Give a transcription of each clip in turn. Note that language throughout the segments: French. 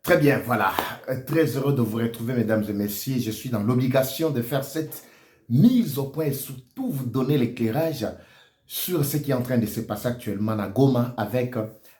Très bien, voilà. Très heureux de vous retrouver, mesdames et messieurs. Je suis dans l'obligation de faire cette mise au point et surtout vous donner l'éclairage sur ce qui est en train de se passer actuellement à Goma avec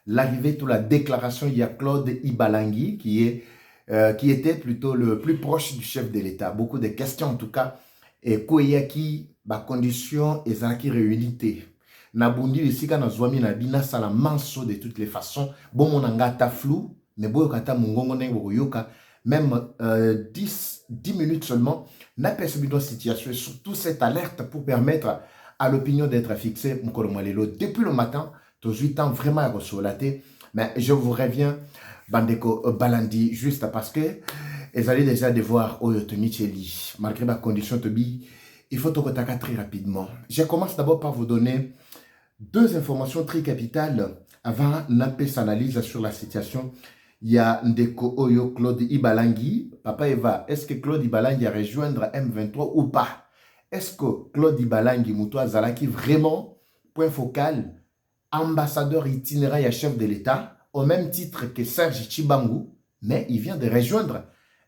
l'arrivée de la déclaration. Il y a Claude Ibalangui qui était plutôt le plus proche du chef de l'État. Beaucoup de questions en tout cas. Et Koyaki, ba condition et Zaki réunité. Nabundi le sika na zwami na bina sala manso de toutes les façons. Bon mon angata flou. Mais boyo kata mungongo nenge boyoka même 10 minutes seulement n'a pas subi une situation et surtout cette alerte pour permettre à l'opinion d'être fixée depuis le matin, tous 8 ans vraiment à ressolater. Mais je vous reviens Bandeko Balandi juste parce que ils allaient déjà devoir Oyotonicheli malgré ma condition tobi il faut tout retaka très rapidement. Je commence d'abord par vous donner deux informations très capitales avant une analyse sur la situation. Il y a Ndeko Oyo Claude Ibalangui. Papa Eva, est-ce que Claude Ibalangui a rejoindre M23 ou pas? Est-ce que Claude Ibalangui Moutoua Zalaki vraiment, point focal, ambassadeur itinérant et chef de l'État, au même titre que Serge Chibangu, mais il vient de rejoindre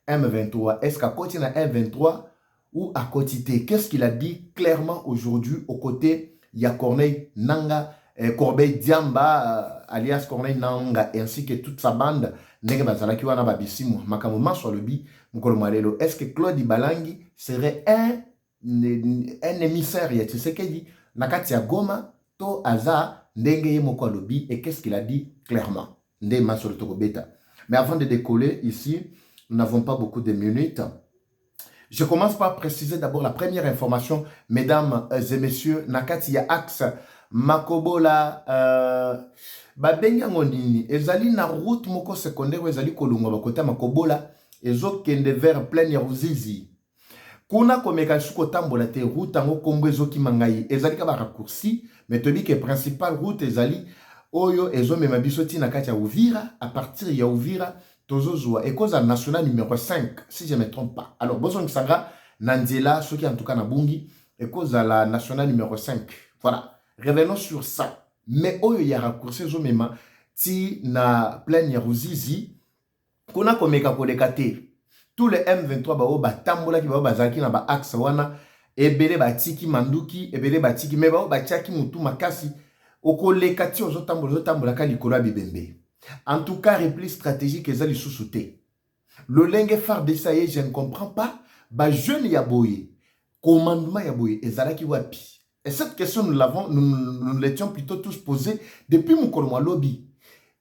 M23. Est-ce qu'à côté de M23 ou à côté? Qu'est-ce qu'il a dit clairement aujourd'hui aux côtés? Il y a Corneille Nanga, Corbeil Diamba, alias Corneille Nanga, ainsi que toute sa bande. Est-ce que Claude Ibalangui serait un émissaire? Tu sais qu'il dit Nakatia Goma, To Aza, Ndenge Moko Lobi, et qu'est-ce qu'il a dit clairement? Mais avant de décoller ici, nous n'avons pas beaucoup de minutes. Je commence par préciser d'abord la première information, mesdames et messieurs, Nakatia Axe, Makobola, babenga ngondini, ezali na route moko secondaire, ezali kolunga bakota Makobola, ezo kende vers plein ya Ruzizi. Kuna komeka suko tambola te route ango kombo ezo kimangai, ezali ka ba raccourci, mais tobi que principal route ezali oyo ezo mema biso tina kati ya Uvira, à partir ya Uvira, Tozozua, et cause national numéro 5, si je ne me trompe pas. Alors, Bozon Sanga, Nandela, ceux qui en tout cas Nabungi, et cause à la nationale numéro 5. Voilà. Revenons sur ça. Mais oyo ya raccourci zo mema ti na plein ya Ruzizi, kona komeka kolekate. Tous les M23 ba o ba tambola ki ba bazaki na ba axe wana, ebele ba tiki manduki, ebele ba tiki me ba o ba tiaki mutu makasi, okolekati ozo tambola ka likolo bibembe. En tout cas, repli stratégique et zali sous-souté. Le lingue phare de ça, je ne comprends pas. Bah, jeune Yaboye, commandement Yaboye, et Zalaki Wapi. Et cette question, nous l'étions plutôt tous posés depuis mon colombo lobby.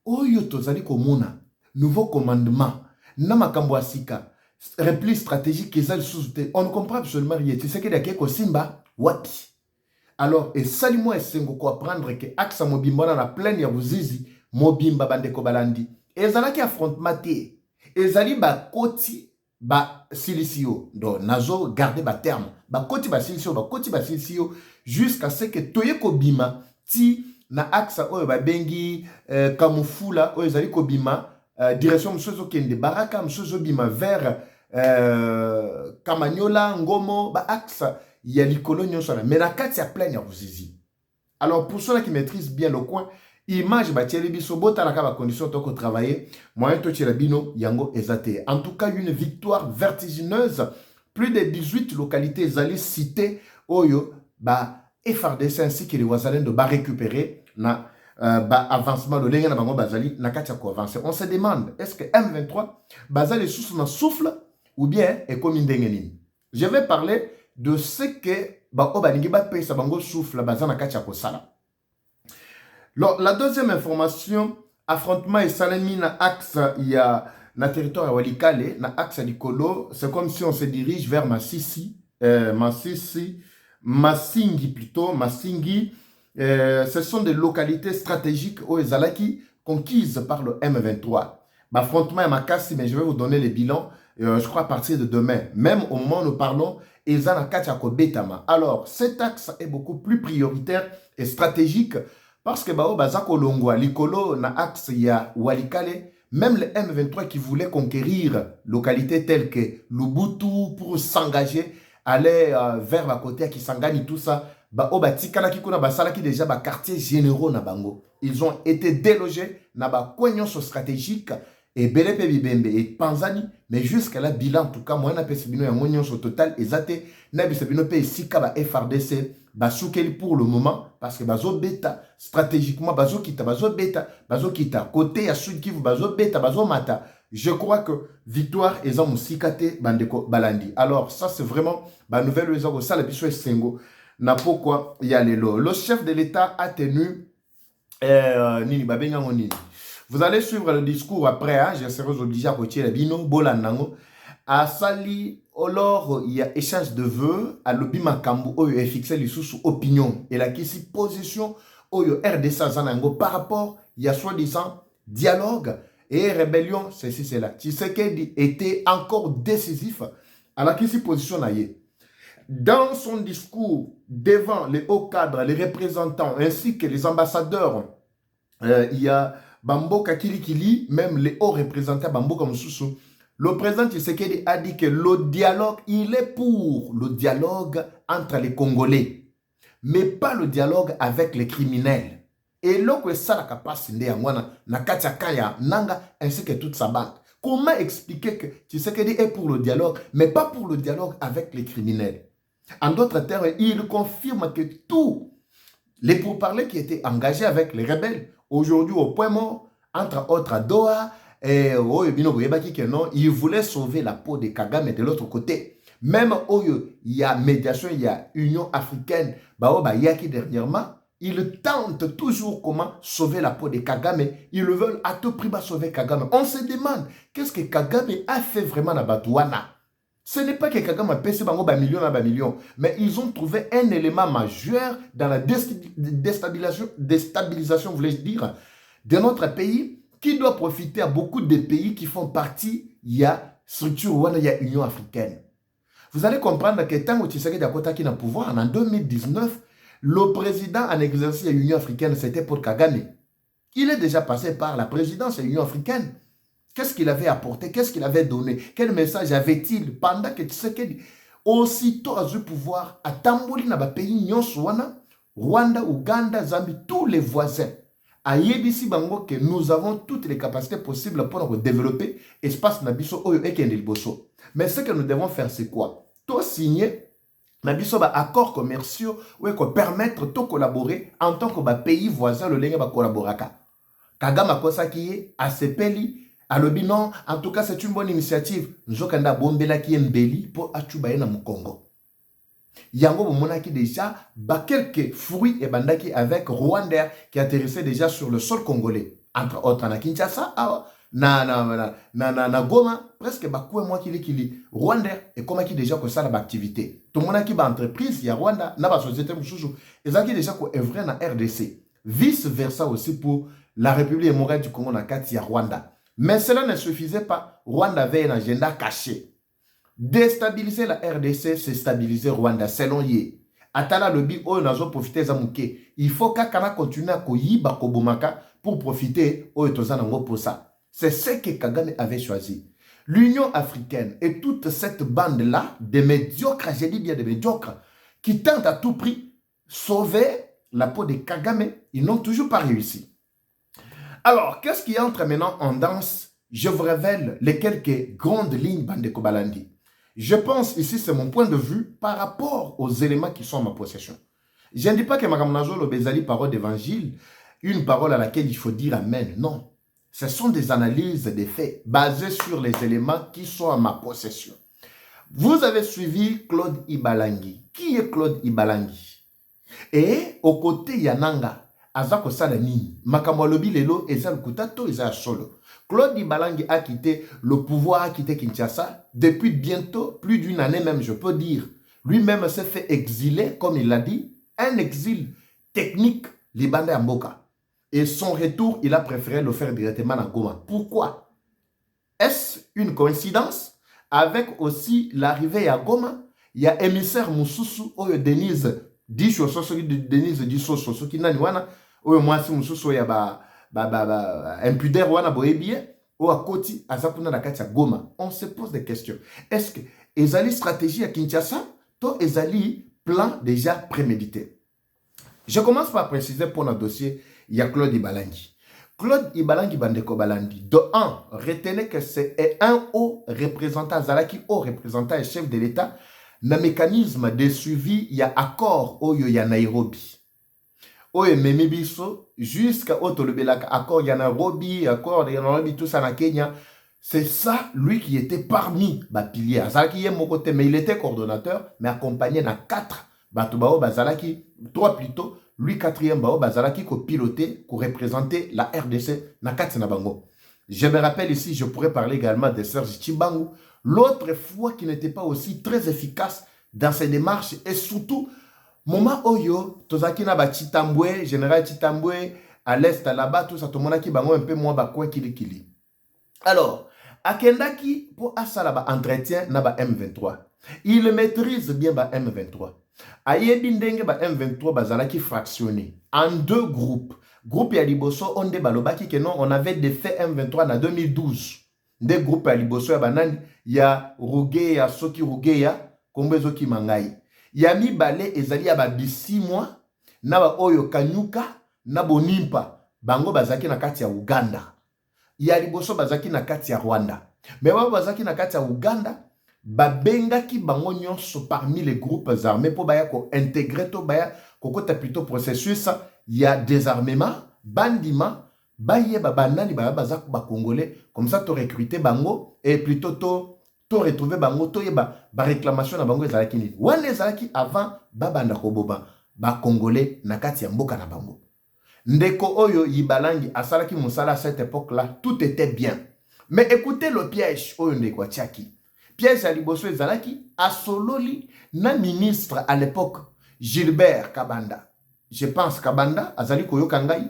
Oyo tozali komona, nouveau commandement, namakambo asika, repli stratégique et zali sous-souté. On ne comprend absolument rien. Tu sais que d'ake Simba, Wapi. Alors, et salut-moi et sengo ko apprendre que Axa Mobimbona na pleine ya Ruzizi, Mobimba Bandeko Balandi. Ezalaki affrontement te. Ezali ba koti ba silisio. Donc, nazo garder ba terme. Ba koti ba silisio, jusqu'à ce que toye kobima ti na axa oyo ba bengi kamufula oyo ezali kobima direction msozo kende baraka msozo bima vers Kamanyola Ngomo ba axa ya likolo nyonso na mais na kati ya plein ya Ruzizi. Alors pour ceux qui maîtrisent bien le coin, image batieli biso bota la condition toko travailler moyen to bino yango ezate. En tout cas une victoire vertigineuse, plus de 18 localités zali citées oyo ba FRDC ainsi que les Wazalendo ba récupérer na ba avancement le lenga na bango bazali na katia ko avancer. On se demande est-ce que M23 bazali sous na souffle ou bien est comme ndengenini. Je vais parler de ce que ba obalingi ba pesa bango souffle bazana katia ko sala. La deuxième information, affrontement et salami na axe, il y a na territoire Walikale, na axe Likolo, c'est comme si on se dirige vers Masisi, Masingi plutôt, Masingi. Ce sont des localités stratégiques au Ezalaki conquises par le M23. Affrontement est Makassi, mais je vais vous donner les bilans, je crois à partir de demain. Même au moment où nous parlons, Ezana Kachako Betama. Alors, cet axe est beaucoup plus prioritaire et stratégique. Parce que bao bazako longwa likolo na axe ya Walikale, même le M23 qui voulait conquérir localités telles que Lubutu pour s'engager, aller vers la côté à Kisangani, tout ça, bao batikala kikuna basala qui déjà ba quartier généraux na bango. Ils ont été délogés na ba coignon stratégique et Belepe Bibembe et Panzani, mais jusqu'à la bilan, en tout cas, moi, na pesibino yango nyonso total, ezate, na bisabino pe sika ba FRDC, basukeli pour le moment, parce que bazo beta, stratégiquement, bazo kita, côté ya Sud Kivu, bazo beta, bazo mata. Je crois que victoire est en musikate bandeko balandi. Alors, ça, c'est vraiment, la nouvelle raison, ça, la biso sengo, na pourquoi y a les lots. Le chef de l'État a tenu, nini, babenga nini. Vous allez suivre le discours après, hein, je serai obligé à retirer Bino, Bolanango. À Sali, alors, il y a échange de vœux, à l'obi makambu, où il est fixé les sous opinion. Et la question position, où il y a RDC Zanango par rapport, il y a soi-disant dialogue et rébellion, ceci, c'est là. Tshisekedi était encore décisif à la question position. Dans son discours, devant les hauts cadres, les représentants, ainsi que les ambassadeurs, il y a Bamboka Kilikili, même les hauts représentants Bamboka Moussoussou, le président Tshisekedi a dit que le dialogue, il est pour le dialogue entre les Congolais, mais pas le dialogue avec les criminels. Et là, ça la capacité na katia kaya nanga ainsi que toute sa bande. Comment expliquer que Tshisekedi est pour le dialogue, mais pas pour le dialogue avec les criminels? En d'autres termes, il confirme que tous les pourparlers qui étaient engagés avec les rebelles, aujourd'hui au point mort, entre autres à Doha, et il voulait sauver la peau de Kagame de l'autre côté. Même il y a médiation, il y a Union africaine, Yaki dernièrement, ils tentent toujours comment sauver la peau de Kagame. Ils veulent à tout prix sauver Kagame. On se demande, qu'est-ce que Kagame a fait vraiment à Batouana? Ce n'est pas que Kagame a payé millions, mais ils ont trouvé un élément majeur dans la déstabilisation, voulais-je dire, de notre pays, qui doit profiter à beaucoup de pays qui font partie, il y a structure, il y a Union africaine. Vous allez comprendre que tant que Tshisekedi Dakota qui n'a pouvoir, en 2019, le président en exercice de l'Union africaine, c'était Paul Kagame. Il est déjà passé par la présidence de l'Union africaine. Qu'est-ce qu'il avait apporté? Qu'est-ce qu'il avait donné? Quel message avait-il pendant que Tshisekedi, aussitôt a eu pouvoir, à Tamboli, dans le pays, Rwanda, Ouganda, Zambie, tous les voisins, à Yebisi Bango, que nous avons toutes les capacités possibles pour développer l'espace Nabiso Oyo et Kendilboso. Mais ce que nous devons faire, c'est quoi? Tout signer Nabiso accords commerciaux ou permettre de collaborer en tant que pays voisin, le lingue va collaborer. Kagame Kosaki, Asepeli, alobi non, en tout cas c'est une bonne initiative. Nzokanda bombela qui mbeli pour achubaye na Congo. Yango monaki déjà quelques fruits et bandaki avec Rwanda qui atterrissait déjà sur le sol congolais. Entre autres na Kinshasa, na Goma, presque bakoué moi qui Rwanda et comme qui déjà que ça l'activité. Tout le monde qui ba entreprise ya Rwanda na ba société mususu, ezaki déjà ko œuvrer na RDC. Vice versa aussi pour la République démocratique du Congo na kati ya Rwanda. Mais cela ne suffisait pas. Rwanda avait un agenda caché. Déstabiliser la RDC, c'est stabiliser Rwanda. Selon Yé. Atala lobi oyo nazo profiter za muke. Il faut qu'Akana continue à koyiba kobomaka pour profiter oyo tozanango pour ça. C'est ce que Kagame avait choisi. L'Union africaine et toute cette bande-là, de médiocres, j'ai dit bien de médiocres, qui tentent à tout prix sauver la peau de Kagame, ils n'ont toujours pas réussi. Alors, qu'est-ce qui entre maintenant en danse? Je vous révèle les quelques grandes lignes Bandeko Balandi. Je pense ici, c'est mon point de vue par rapport aux éléments qui sont en ma possession. Je ne dis pas que Magamonazo le Bezali, parole d'évangile, une parole à laquelle il faut dire Amen. Non. Ce sont des analyses, des faits basés sur les éléments qui sont en ma possession. Vous avez suivi Claude Ibalangi. Qui est Claude Ibalangi? Et au côté Yananga, Azako Salani, Makamwalobi Lelo, Ezal Kutato, Ezal Solo. Claude Ibalangi a quitté le pouvoir, a quitté Kinshasa depuis bientôt plus d'une année même, je peux dire. Lui-même s'est fait exiler, comme il l'a dit, un exil technique libanais à Mboka. Et son retour, il a préféré le faire directement à Goma. Pourquoi? Est-ce une coïncidence? Avec aussi l'arrivée à Goma, il y a émissaire Moussoussou, Denise Dissoso, Denise Dissoso, qui n'a pas oyo mwasi mususu ya impudeur wana boyebie o akoti azakuna na kati ya Goma. On se pose des questions. Est-ce que ezali stratégie à Kinshasa to ezali plan déjà prémédité? Je commence par préciser pour notre dossier, il y a Claude Ibalangi. Claude Ibalangi Bandeko Balandi, de 1, retenez que c'est un haut représentant, Zalaki haut représentant et chef de l'État, na mécanisme de suivi, il y a accord Oyo ya Nairobi. Oyo Memibiso, jusqu'à Otolobelaka, accord ya Nairobi, accord ya Nairobi, tout ça na Kenya. C'est ça, lui qui était parmi les piliers. Zalaki yé mon côté, mais il était coordonnateur, mais accompagné na 4 Batubao Bazalaki, 3 plutôt. Lui, 4e Bao Bazalaki, qui pilotait, qui représentait la RDC na Nabango. Je me rappelle ici, je pourrais parler également de Serge Chibangu, l'autre fois qui n'était pas aussi très efficace dans ses démarches et surtout, moment Oyo, Tozaki na ba Chitambwe, général Chitambwe, à l'est, là-bas, tout ça, tout le monde qui bango un peu moins bakouin kili. Alors, Akendaki, pour Asalaba entretien, na ba M23. Il maîtrise bien ba M23. Ayebi ndenge ba M23 bazalaki fractionné en 2 groupes. Groupe ya liboso onde balobaki que non, on avait défait M23 en 2012. Des groupes ya liboso ya banani ya Ruge ya Soki Ruge ya Kombezo Kimangai. Ya mibale ezali ya ba 6 mois na ba oyo Kanyuka na Bonimpa bango bazaki na kati ya Uganda. Ya liboso bazaki na kati ya Rwanda. Mais ba bazaki na kati ya Uganda. Babengaki bango nyonso parmi les groupes armés pour baya ko intégrer to baya kokota plutôt processus il y a désarmement bandiment baye babanani baya bazak ba congolais comme ça to recruter bango et plutôt to retrouver bango to yeba ba réclamation na bango ezalaki ni wana ezalaki avant babanda ko boba ba congolais na kati ya mboka na bango ndeko oyo Ibalangi asalaki musala à cette époque là tout était bien mais écoutez le piège oyo ndeko Tchaki. Piège à Liboso Ezalaki a sololi na ministre à l'époque Gilbert Kabanda. Je pense Kabanda azali koyo kangai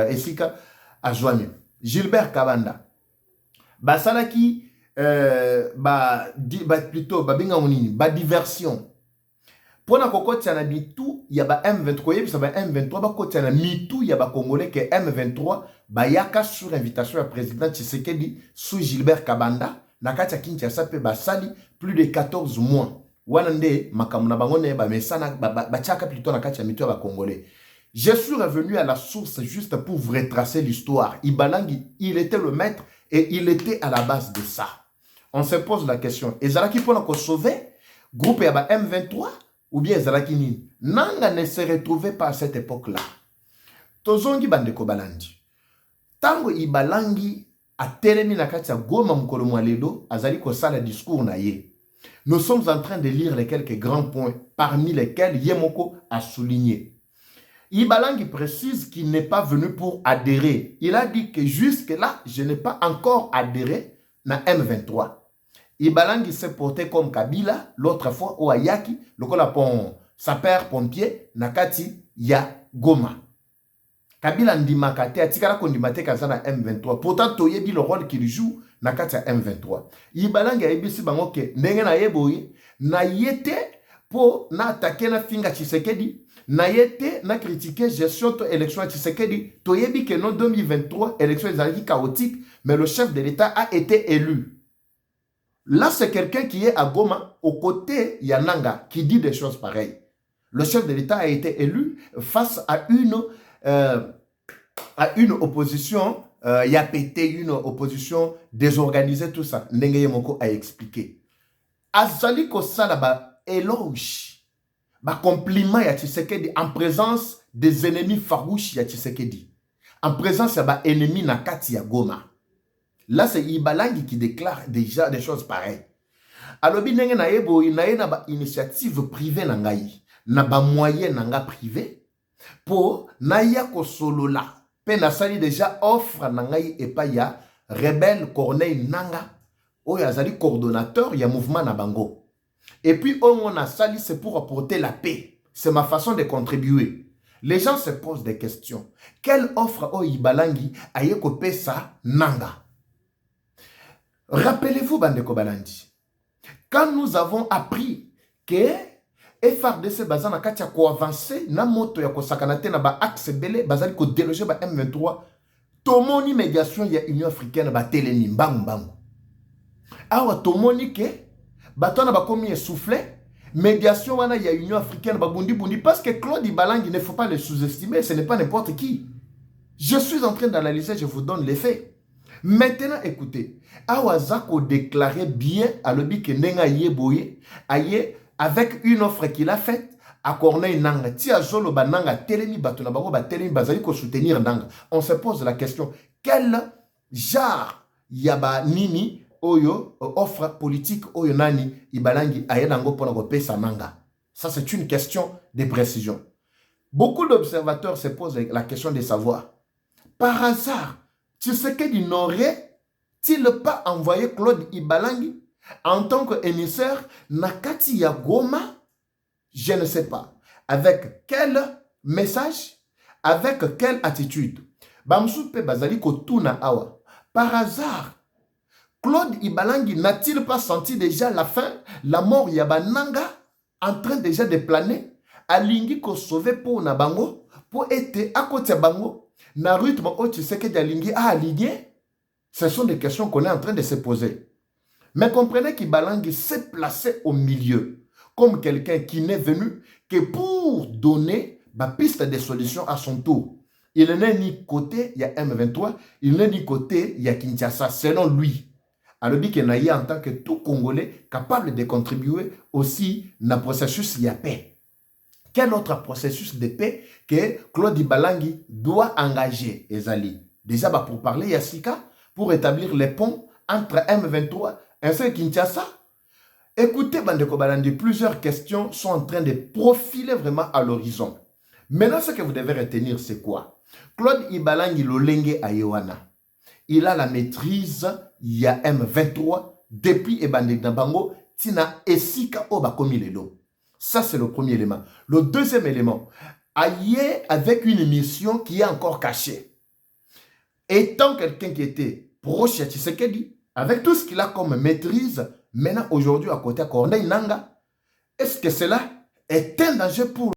esika ajoigné. Gilbert Kabanda. Basalaki plutôt babinga onini ba diversion. Pona kokoti na bitu ya ba M23 yebisa ba M23 ba koti na mitu ya ba congolais que M23 ba yaka sur invitation du président Tshisekedi sous Gilbert Kabanda. Nakati ya Kinshasa pe basali plus de 14 mois. Wana nde makamuna bangone ba mesana ba chaka plutôt nakati ya mitu ba congolais. Je suis revenu à la source juste pour vous retracer l'histoire. Ibalangi, il était le maître et il était à la base de ça. On se pose la question, ezalaki pona ko sauver groupe ya ba M23 ou bien ezalaki nini? Nanga ne se retrouvait pas à cette époque-là. Tozongi bandeko balandi. Tango Ibalangi a telemi na kati ya Goma mukolo mwaledo azali ko sala discours na ye. Nous sommes en train de lire les quelques grands points parmi lesquels Yemoko a souligné. Ibalangi précise qu'il n'est pas venu pour adhérer. Il a dit que jusque-là, je n'ai pas encore adhéré na M23. Ibalangi s'est porté comme Kabila l'autre fois au Ayaki, le pon sapeur pompier nakati ya Goma. Kabila ndimaka te atikala kondimate kaza na M23. Pourtant toyebi le rôle qu'il joue nakati ya M23. Ibalangi ayebisi bango ke ndenge na yeboyi na yete po na attaquer na finga Tshisekedi, na yete na critiquer gestion to élection Tshisekedi. Toyebi ke non 2023 élection ezalaki chaotique, mais le chef de l'État a été élu. Là, c'est quelqu'un qui est à Goma, aux côtés Yananga, qui dit des choses pareilles. Le chef de l'État a été élu face à une opposition, il a pété une opposition désorganisée, tout ça. Ndenge Yemoko a expliqué. Azali Kosala ba éloge, ba compliment ya Tshisekedi en présence des ennemis farouches ya Tshisekedi. En présence ya ba ennemis nakati ya Goma. Là, c'est Ibalangi qui déclare déjà des choses pareilles. Alors, binenge na yebo na ba initiative privée na ngai, na ba moyen na nga privé, pour na ya ko solola. Pe na sali déjà offre na ngai epa ya rebelle Corneille Nanga, oyo azali coordonnateur ya mouvement na bango. Et puis, on a sali, c'est pour apporter la paix. C'est ma façon de contribuer. Les gens se posent des questions. Quelle offre o Ibalangi a yeko pesa Nanga? Rappelez-vous, Bandeko Balandi, quand nous avons appris que FRDC bazana katia ko avancer na moto ya ko sakanate na ba axe belé bazali ko déloger ba M23 tomoni médiation ya Union africaine ba teleni mbang. Awa tomoni ke batona ba komi essoufflé médiation wana ya Union africaine ba bundi parce que Claude Ibalangi ne faut pas le sous-estimer, ce n'est pas n'importe qui. Je suis en train d'analyser, je vous donne les faits. Maintenant, écoutez, Awazako déclarait bien à l'obi que Nenga Yeboye, avec une offre qu'il a faite à Corneille Nanga. Tia Zolo Bananga, Telemi Batuna Bango, Telemi Bazali, ko soutenir Nanga. On se pose la question, quel genre Yaba Nini, Oyo, offre politique, Oyo Nani, Ibalangi, Ayenango pour pesa Nanga? Ça, c'est une question de précision. Beaucoup d'observateurs se posent la question de savoir, par hasard, Tshisekedi n'aurait-il pas envoyé Claude Ibalangi en tant qu'émissaire Nakati ya Goma? Je ne sais pas. Avec quel message? Avec quelle attitude? Bamsoupe Bazali Kotuna Awa. Par hasard, Claude Ibalangi n'a-t-il pas senti déjà la fin, la mort Yabananga en train déjà de planer? Alingi ko sauver pour Nabango, pour être à côté de Bango. Na rythme où tu sais que Dalingi a aligné? Ce sont des questions qu'on est en train de se poser. Mais comprenez qu'Ibalangi s'est placé au milieu, comme quelqu'un qui n'est venu que pour donner la piste de solutions à son tour. Il n'est ni côté, il y a M23, il n'est ni côté, il y a Kinshasa, selon lui. Alors, il y a en tant que tout Congolais capable de contribuer aussi dans le processus de paix. Quel autre processus de paix que Claude Ibalangi doit engager, Ezali? Déjà, pour parler, il y a Sika, pour établir les ponts entre M23 et Kinshasa. Écoutez, Bandeko Balandi, plusieurs questions sont en train de profiler vraiment à l'horizon. Maintenant, ce que vous devez retenir, c'est quoi? Claude Ibalangi Lolenge Ayewana. Il a la maîtrise, il y a M23, depuis Ebande Nabango, Tina Esika Oba Komilelo. Ça, c'est le premier élément. Le deuxième élément, Aye avec une mission qui est encore cachée. Étant quelqu'un qui était proche à Tshisekedi, avec tout ce qu'il a comme maîtrise, maintenant, aujourd'hui, à côté de Corneille Nanga, est-ce que cela est un danger pour